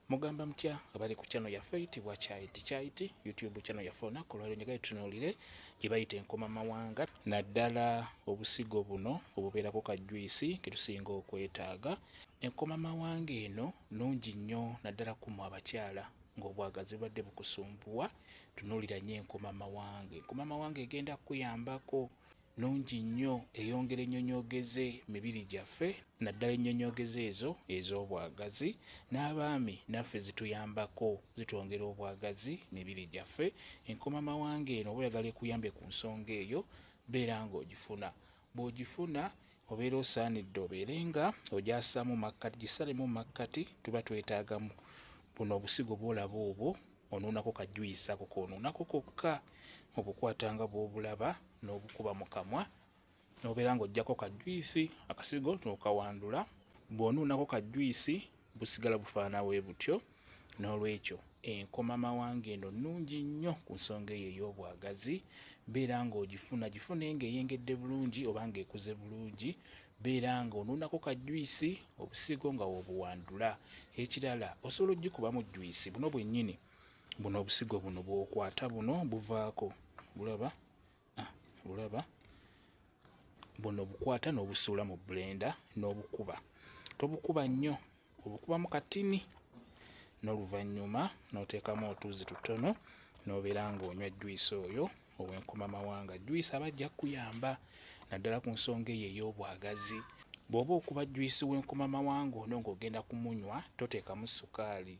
Mugamba mutya abali ku channel yaffe eyitibwa Kyaiti YouTube channel yaffe olunaku olwaleero njagala tutunuulire gye bayita enkoma mawanga naddala obusigo buno obubeerako ka juice ke tusinga okwetaaga. Enkoma mawanga eno nnungi nnyo naddala ku mmwe abakyala ng'obwagazi bubadde bukusumbuwa, tunuulira nnyo enkoma mawanga. Enkoma mawanga egenda kuyambako, nungi nnyo, eyongera ennyonyoogeze mibiri gyaffe, naddala ennyonyoogeze ezo ez'obwagazi. N'abaami naffe zituyambako, zitwongera obwagazi mibiri gyaffe. Enkoma mawanga eno oba oyagala ekuyambe ku nsonga eyo, beera ng'ogifuna. Bw'ogifuna obeera osaanidde obeere nga ogyasaamu makkati, gisalemu makkati, tuba twetaagamu buno obusigo bw'olaba obwo, onuunako ka juice ako k'onuunako kokka, obukwatanga bw'obulaba n'obukuba mu kamwa, n'obeera ng'oggyako ka juice, akasigo n'okawandula. Bw'onuunako ka juice busigala bufaanana bwe butyo. N'olwekyo enkoma mawanga eno nnungi nnyo ku nsonga eyo ey'obwagazi. Beera ng'ogifuna, gifune ng'eyengedde bulungi oba ng'ekuze bulungi. Beera ng'onuunako ka juice, obusigo nga w'obuwandula. Ekirala osobola oggikubamu juice, buno bwennyini, buno obusigo buno bw'okwata buno buvaako, bulaba? Bulaba? Buno bukwata n'obusuula mu blender n'obukuba. Tobukuba nnyo, obukubamu katini, n'oluvannyuma n'oteekamu otuuzi tutono, n'obeera ng'onywa juice oyo ow'enkoma mawanga. Juice aba ajja kuyamba naddala ku nsonga eyo ey'obwagazi. Bw'oba okuba juice w'enkoma mawanga ono ng'ogenda kumunywa, toteekamu sukaali,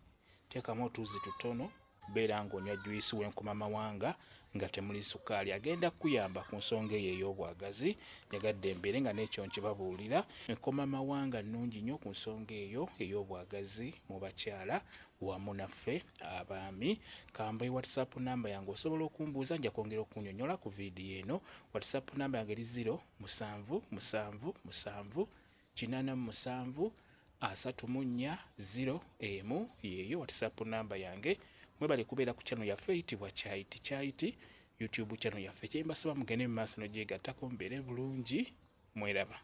teekamu otuuzi tutono, beera ng'onywa juice w'enkoma mawanga nga temuli sukaali. Agenda kuyamba ku nsonga eyo ey'obwagazi. Nyagadde mbeere nga n'ekyo nkibabuulira. Enkoma mawanga nnungi nnyo ku nsonga eyo ey'obwagazi mu bakyala wamu naffe abaami. Kambe WhatsApp namba yange osobola okumbuuza, nja kwongera okunnyonnyola ku viidiyo eno. WhatsApp namba yange eri 0777873401 yeeyo WhatsApp namba yange. Mwebale kubeera ku channel yaffe eyitibwa Kyaiti YouTube channel yaffe. Kye mbasaba mugende mu maaso n'ogyegattako mubeere bulungi, mweraba.